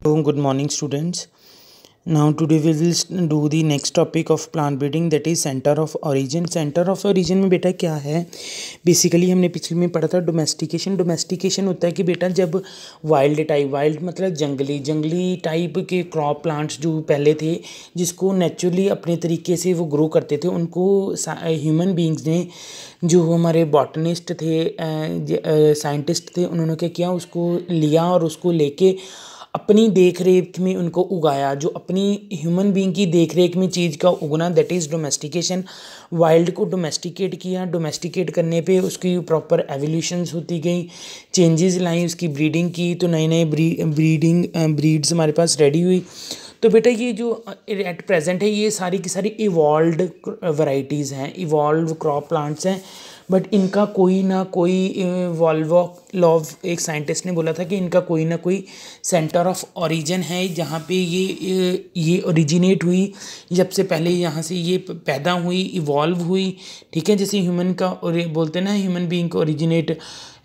So, good morning, students. Now, today we will do the next topic of plant breeding, that is center of origin. Center of origin में बेटा क्या है? Basically हमने पिछले में पढ़ा था डोमेस्टिकेशन। डोमेस्टिकेशन होता है कि बेटा जब वाइल्ड मतलब जंगली टाइप के क्रॉप प्लांट्स जो पहले थे, जिसको नेचुरली अपने तरीके से वो ग्रो करते थे, उनको ह्यूमन बींग्स ने, जो हमारे बॉटनिस्ट थे, साइंटिस्ट थे, उन्होंने क्या किया, उसको लिया और उसको लेके अपनी देख रेख में उनको उगाया। जो अपनी ह्यूमन बीइंग की देख रेख में चीज़ का उगना, दैट इज़ डोमेस्टिकेशन। वाइल्ड को डोमेस्टिकेट किया, डोमेस्टिकेट करने पे उसकी प्रॉपर एवोल्यूशंस होती गई, चेंजेस लाई, उसकी ब्रीडिंग की, तो नए नए ब्रीड्स हमारे पास रेडी हुई। तो बेटा ये जो एट प्रेजेंट है, ये सारी की सारी इवॉल्व्ड वैरायटीज़ हैं, इवॉल्व क्रॉप प्लांट्स हैं। बट इनका कोई ना कोई वॉल्वोलॉव, एक साइंटिस्ट ने बोला था कि इनका कोई ना कोई सेंटर ऑफ ओरिजिन है, जहाँ पे ये ओरिजिनेट हुई, सबसे पहले यहाँ से ये पैदा हुई, इवॉल्व हुई। ठीक है, जैसे ह्यूमन का, और बोलते हैं ना, ह्यूमन बीइंग का ओरिजिनेट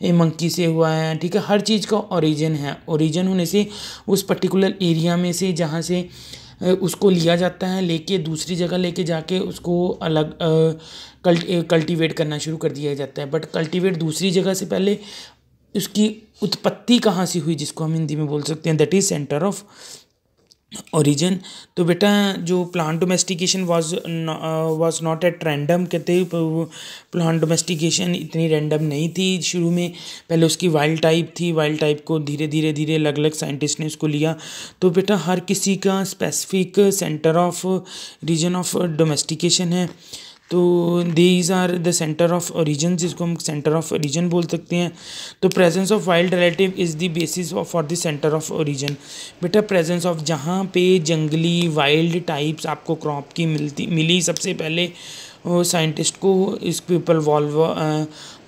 मंकी से हुआ है। ठीक है, हर चीज़ का ओरिजिन है। ओरिजिन होने से उस पर्टिकुलर एरिया में से जहाँ से उसको लिया जाता है, लेके दूसरी जगह लेके जाके उसको अलग कल्टीवेट करना शुरू कर दिया जाता है। बट कल्टीवेट दूसरी जगह से पहले उसकी उत्पत्ति कहाँ से हुई, जिसको हम हिंदी में बोल सकते हैं, that is centre of origin. तो बेटा जो plant domestication was not at random, कहते प्लांट डोमेस्टिकेशन इतनी रैंडम नहीं थी शुरू में। पहले उसकी वाइल्ड टाइप थी, वाइल्ड टाइप को धीरे धीरे अलग अलग साइंटिस्ट ने उसको लिया। तो बेटा हर किसी का specific centre of region of domestication है। तो these are the centre of origin, जिसको हम सेंटर ऑफ ओरिजिन बोल सकते हैं। तो presence of wild relative is the basis for the centre of origin. बेटा प्रेजेंस ऑफ, जहाँ पे जंगली वाइल्ड टाइप्स आपको क्रॉप की मिली सबसे पहले साइंटिस्ट को, इस पीपल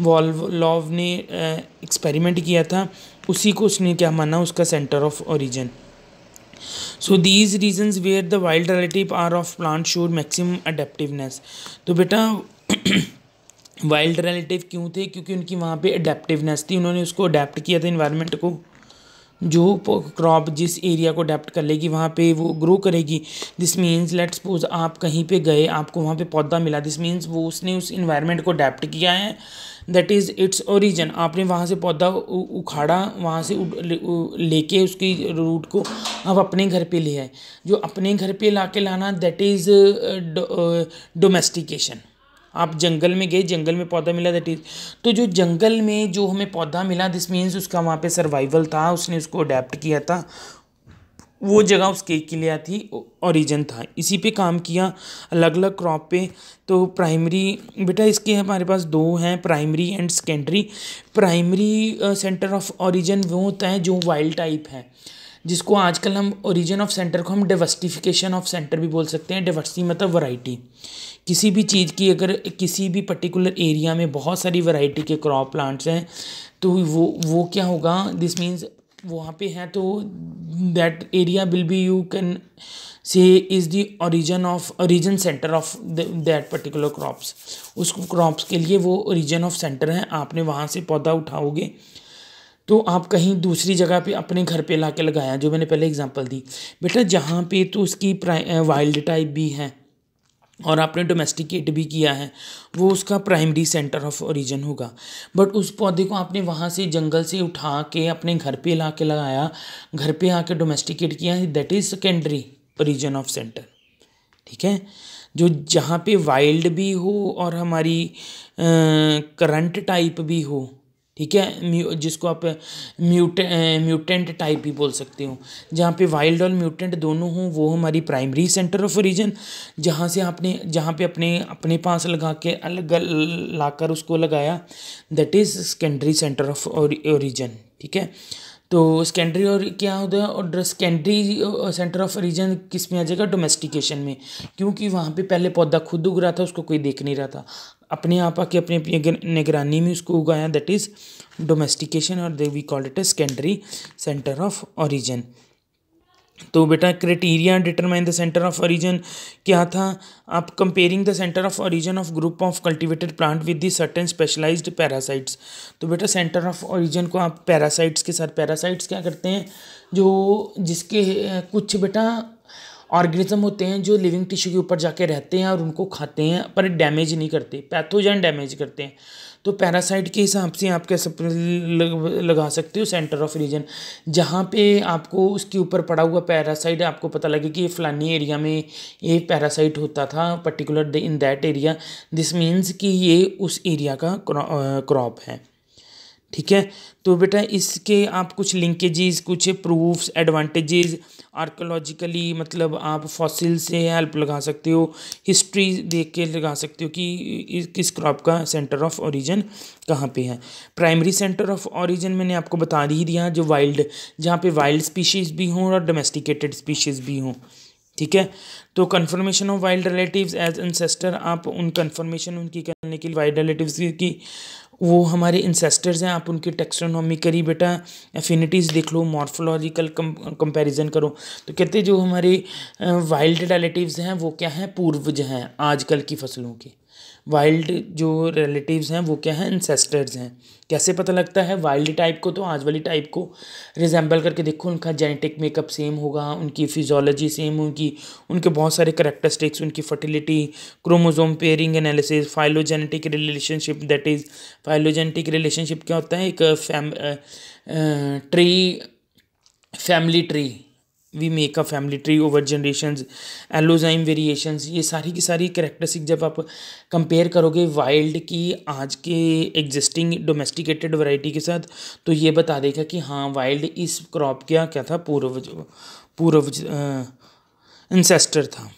वॉल्वोलॉव ने एक्सपेरिमेंट किया था, उसी को उसने क्या माना, उसका centre of origin. So these regions where the wild relative are of plant showed maximum adaptiveness। तो बेटा वाइल्ड रिलेटिव क्यों थे? क्योंकि उनकी वहाँ पे अडेप्टिवनेस थी, उन्होंने उसको अडेप्ट किया था इन्वायरमेंट को। जो क्रॉप जिस एरिया को अडेप्ट कर लेगी वहाँ पे वो ग्रो करेगी। दिस मीन्स, लेट सपोज आप कहीं पे गए, आपको वहाँ पे पौधा मिला, दिस मीन्स वो उसने उस इन्वायरमेंट को अडेप्ट किया है, दैट इज़ इट्स ओरिजिन। आपने वहाँ से पौधा उखाड़ा, वहाँ से लेके उसकी रूट को आप अपने घर पे ले आए। जो अपने घर पे लाना, दैट इज़ डोमेस्टिकेशन। आप जंगल में गए, जंगल में पौधा मिला, दैट इज। तो जो जंगल में जो हमें पौधा मिला, दिस मीन्स उसका वहाँ पे सर्वाइवल था, उसने उसको अडेप्ट किया था, वो जगह उसके लिए थी, ओरिजिन था, इसी पे काम किया अलग अलग क्रॉप पे। तो प्राइमरी, बेटा इसके हमारे पास दो हैं, primary and secondary. Primary center of origin वो होता है जो वाइल्ड टाइप है, जिसको आजकल हम ओरिजिन ऑफ सेंटर को हम डाइवर्सिफिकेशन ऑफ सेंटर भी बोल सकते हैं। डाइवर्सिटी मतलब वैरायटी, किसी भी चीज़ की अगर किसी भी पर्टिकुलर एरिया में बहुत सारी वैरायटी के क्रॉप प्लांट्स हैं, तो वो क्या होगा, दिस मीन्स वहाँ पे हैं, तो that area will be, you can say is the origin centre of that particular crops. उस क्रॉप्स के लिए वो ओरिजिन ऑफ सेंटर है। आपने वहाँ से पौधा उठाओगे तो आप कहीं दूसरी जगह पे अपने घर पे ला के लगाया, जो मैंने पहले एग्जांपल दी। बेटा जहाँ पे तो उसकी वाइल्ड टाइप भी है और आपने डोमेस्टिकेट भी किया है, वो उसका प्राइमरी सेंटर ऑफ ओरिजिन होगा। बट उस पौधे को आपने वहाँ से जंगल से उठा के अपने घर पे ला के लगाया, घर पे आके डोमेस्टिकेट किया है, that is secondary origin of centre. ठीक है, जो जहाँ पे वाइल्ड भी हो और हमारी करंट टाइप भी हो। ठीक है, जिसको आप म्यूटेंट टाइप भी बोल सकते हो, जहाँ पे वाइल्ड और म्यूटेंट दोनों हों, वो हमारी प्राइमरी सेंटर ऑफ ओरिजिन। जहाँ पे अपने पास लगा के अलग लाकर उसको लगाया, that is secondary centre of origin. ठीक है, तो सेकेंडरी और क्या होता है, और सेकेंडरी सेंटर ऑफ ओरिजिन किस में आ जाएगा, डोमेस्टिकेशन में। क्योंकि वहाँ पे पहले पौधा खुद उग रहा था, उसको कोई देख नहीं रहा था, अपने आप आके अपनी निगरानी में उसको उगाया, दैट इज़ डोमेस्टिकेशन, और we called it a secondary centre of origin. तो बेटा criteria determine the centre of origin क्या था, आप comparing the centre of origin of group of cultivated plant with the certain specialised parasites. तो बेटा center of origin को आप parasites के साथ, पैरासाइट्स क्या करते हैं, जो जिसके कुछ बेटा ऑर्गेनिज्म होते हैं जो लिविंग टिश्यू के ऊपर जाके रहते हैं और उनको खाते हैं पर डैमेज नहीं करते, पैथोजन डैमेज करते हैं। तो पैरासाइट के हिसाब से आप कैसे लगा सकते हो सेंटर ऑफ रीजन, जहाँ पे आपको उसके ऊपर पड़ा हुआ पैरासाइट आपको पता लगे कि ये फलानी एरिया में ये पैरासाइट होता था particular in that area, this means कि ये उस एरिया का क्रॉप है। ठीक है, तो बेटा इसके आप कुछ लिंकेजेस, कुछ प्रूफ्स, एडवांटेजेस आर्कोलॉजिकली मतलब आप फॉसिल से हेल्प लगा सकते हो, हिस्ट्री देख के लगा सकते हो कि किस क्रॉप का सेंटर ऑफ ओरिजिन कहाँ पे है। प्राइमरी सेंटर ऑफ ओरिजिन मैंने आपको बता ही दिया, जो वाइल्ड, जहाँ पे वाइल्ड स्पीशीज़ भी हों और डोमेस्टिकेटेड स्पीशीज़ भी हों। ठीक है, तो confirmation of wild relatives as ancestor, आप उन कन्फर्मेशन उनकी करने के लिए वाइल्ड रिलेटिव्स की वो हमारे इंसेस्टर्स हैं, आप उनकी टेक्सोनॉमी करी बेटा, एफिनिटीज़ देख लो, मॉर्फोलॉजिकल कंपैरिजन करो। तो कहते जो हमारे वाइल्ड रिलेटिव्स हैं वो क्या हैं, पूर्वज हैं आजकल की फसलों के। वाइल्ड जो रिलेटिव्स हैं वो क्या हैं, इंसेस्टर्स हैं। कैसे पता लगता है वाइल्ड टाइप को, तो आज वाली टाइप को रिजेंबल करके देखो, उनका जेनेटिक मेकअप सेम होगा, उनकी फिजियोलॉजी सेम होगी, उनके बहुत सारे करेक्टरिस्टिक्स, उनकी fertility, chromosome pairing analysis, phylogenetic relationship, that is phylogenetic relationship क्या होता है, एक tree, family tree, we make a family tree over generations, allozyme variations, ये सारी की सारी करेक्टरिस्टिक जब आप कंपेयर करोगे वाइल्ड की आज के एग्जिस्टिंग डोमेस्टिकेटेड वैरायटी के साथ, तो ये बता देगा कि हाँ वाइल्ड इस क्रॉप क्या था, पूर्वज इंसेस्टर था,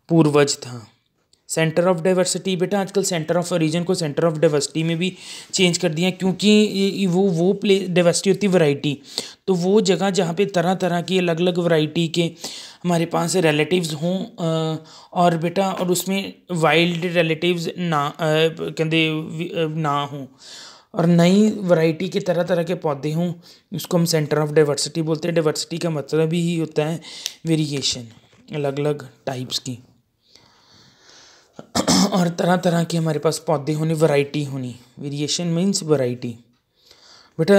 पूर्वज था। सेंटर ऑफ डाइवर्सिटी बेटा, आजकल सेंटर ऑफ ओरिजिन को सेंटर ऑफ डाइवर्सिटी में भी चेंज कर दिया, क्योंकि वो प्ले डाइवर्सिटी होती है वैरायटी, तो वो जगह जहाँ पे तरह तरह की अलग अलग वैरायटी के हमारे पास रिलेटिव्स हों, और बेटा और उसमें वाइल्ड रिलेटिव्स ना कहते ना हों, और नई वैरायटी के तरह तरह के पौधे हों, उसको हम सेंटर ऑफ डाइवर्सिटी बोलते हैं। डाइवर्सिटी का मतलब ही होता है वेरिएशन, अलग अलग टाइप्स की, और तरह तरह के हमारे पास पौधे होने, वैरायटी होनी, वेरिएशन मीन्स वैरायटी। बेटा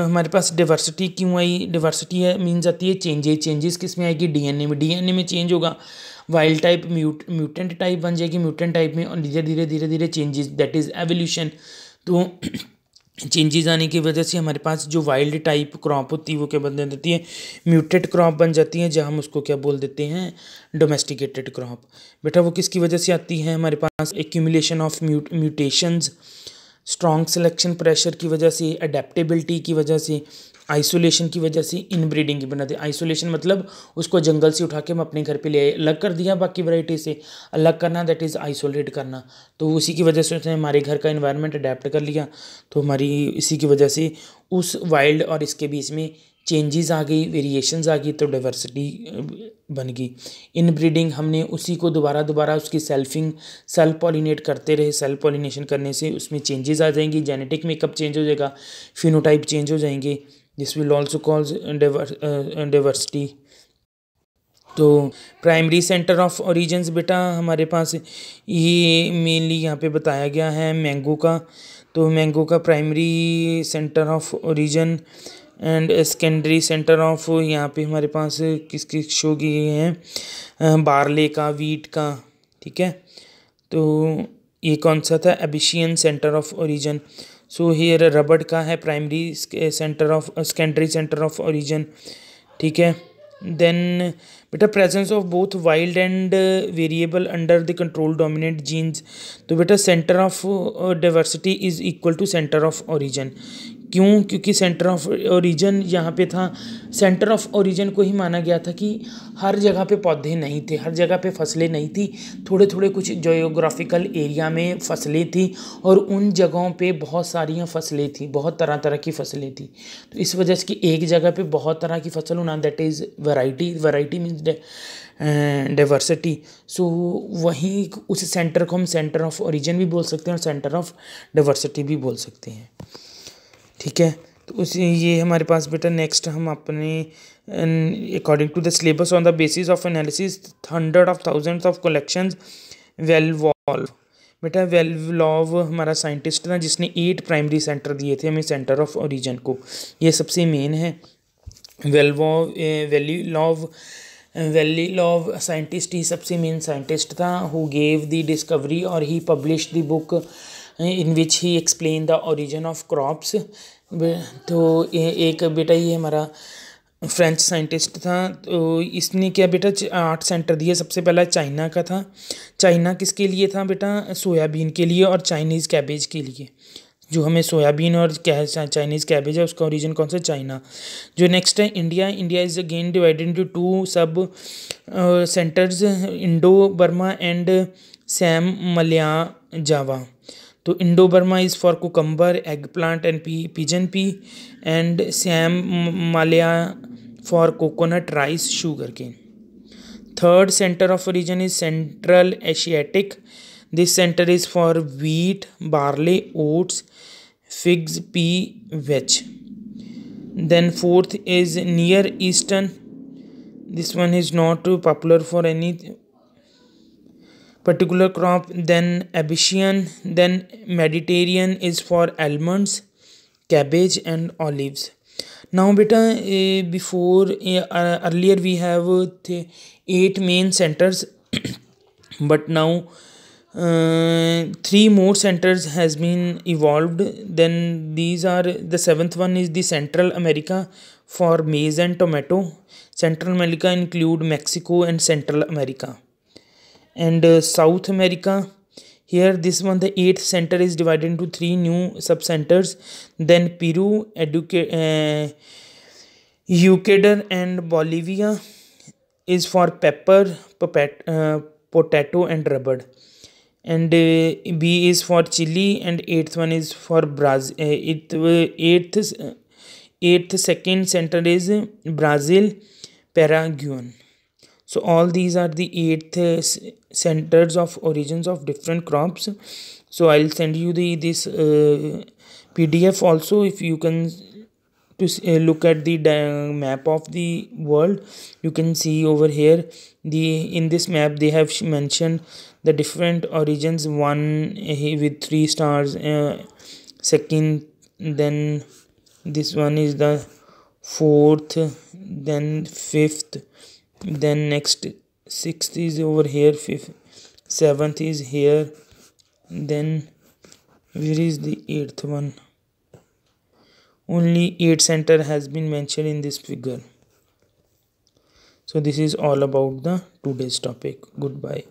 हमारे पास डाइवर्सिटी क्यों आई, डाइवर्सिटी है मीन्स आती है चेंजेस किस में आएगी, डीएनए में, डीएनए में चेंज होगा, वाइल्ड टाइप म्यूटेंट टाइप बन जाएगी, म्यूटेंट टाइप में, और धीरे धीरे चेंजेस, दैट इज़ एवोल्यूशन। तो चेंजेस आने की वजह से हमारे पास जो वाइल्ड टाइप क्रॉप होती है वो क्या बन जाती है, म्यूटेड क्रॉप बन जाती है, जहाँ हम उसको क्या बोल देते हैं, डोमेस्टिकेटेड क्रॉप। बेटा वो किसकी वजह से आती है, हमारे पास accumulation of mutations, strong selection pressure की वजह से, अडेप्टेबिलिटी की वजह से, आइसोलेशन की वजह से, इनब्रीडिंग की बनाते। आइसोलेशन मतलब उसको जंगल से उठा के हम अपने घर पे ले अलग कर दिया, बाकी वैरायटी से अलग करना, दैट इज़ आइसोलेट करना। तो उसी की वजह से उसने हमारे घर का इन्वायरमेंट अडेप्ट कर लिया, तो हमारी इसी की वजह से उस वाइल्ड और इसके बीच में चेंजेस आ गई, वेरिएशंस आ गई, तो डाइवर्सिटी बन गई। इनब्रीडिंग हमने उसी को दोबारा उसकी सेल्फ पॉलिनेट करते रहे, सेल्फ पॉलिनेशन करने से उसमें चेंजेस आ जाएंगी, जेनेटिक मेकअप चेंज हो जाएगा, फिनोटाइप चेंज हो जाएंगे, this will also calls diversity. तो प्राइमरी सेंटर ऑफ ओरिजिन्स बेटा हमारे पास ये मेनली यहाँ पे बताया गया है मैंगो का, तो मैंगो का primary center of origin and secondary centre of, यहाँ पे हमारे पास किसकी शो किए हैं, बार्ले का, वीट का। ठीक है, तो ये कौन सा था, Abyssinian center of origin. So here रबड़ का है primary center of, secondary centre of origin. ठीक है, देन बेटा presence of both wild and variable under the control dominant genes. तो बेटा center of diversity is equal to center of origin. क्यों, क्योंकि सेंटर ऑफ ओरिजिन यहाँ पे था, सेंटर ऑफ ओरिजिन को ही माना गया था कि हर जगह पे पौधे नहीं थे, हर जगह पे फसलें नहीं थी, थोड़े थोड़े कुछ जियोग्राफिकल एरिया में फसलें थी, और उन जगहों पे बहुत सारी फसलें थी, बहुत तरह तरह की फसलें थी। तो इस वजह से कि एक जगह पे बहुत तरह की फसल होना, that is variety means diversity. So वहीं उस सेंटर को हम सेंटर ऑफ ओरिजिन भी बोल सकते हैं और सेंटर ऑफ डाइवर्सिटी भी बोल सकते हैं। ठीक है, तो उसी ये हमारे पास बेटा नेक्स्ट हम अपने according to the syllabus on the basis of analysis hundred of thousands of collections Vavilov. बेटा वेलवॉल्व हमारा साइंटिस्ट था जिसने 8 प्राइमरी सेंटर दिए थे हमें सेंटर ऑफ ओरिजिन को, ये सबसे मेन है। वेलीलॉव वेलीलॉव साइंटिस्ट ही सबसे मेन साइंटिस्ट था हु गेव द डिस्कवरी और he published the book in which he explain the origin of crops. तो एक बेटा ये हमारा फ्रेंच साइंटिस्ट था, तो इसने क्या बेटा 8 सेंटर दिए। सबसे पहला चाइना का था। चाइना किसके लिए था बेटा? सोयाबीन के लिए और चाइनीज़ कैबेज के लिए। जो हमें सोयाबीन और चाइनीज़ कैबेज है उसका ओरिजिन कौन सा? चाइना। जो नेक्स्ट है India. India is again divided into 2 sub centers, Indo Burma and Siam Malaya Java. तो Indo Burma is for cucumber, eggplant and pigeon pea, and Siam Malaya for coconut, rice, sugarcane. Third center of origin is Central Asiatic. This center is for wheat, barley, oats, figs, pea, veg. Then fourth is Near Eastern. This one is not popular for any particular crop. Then Abyssinian. Then Mediterranean is for almonds, cabbage and olives. Now beta before earlier we have 8 main centers but now 3 more centers has been evolved. Then these are, the 7th one is the Central America for maize and tomato. Central America include Mexico and Central America. And South America, here this one, the 8th center is divided into 3 new sub-centers. Then Peru, Ecuador and Bolivia is for pepper, potato and rubber. And B is for Chile, and 8th one is for Brazil. 8th second center is Brazil, Paraguay. So all these are the 8th centers of origins of different crops. So I'll send you this PDF also, if you can to look at the map of the world. You can see over here, in this map they have mentioned the different origins. One with 3 stars, second, then this one is the 4th, then 5th, then next 6th is over here, 5th, 7th is here, then where is the 8th one? Only 8 center has been mentioned in this figure. So this is all about the today's topic. Goodbye.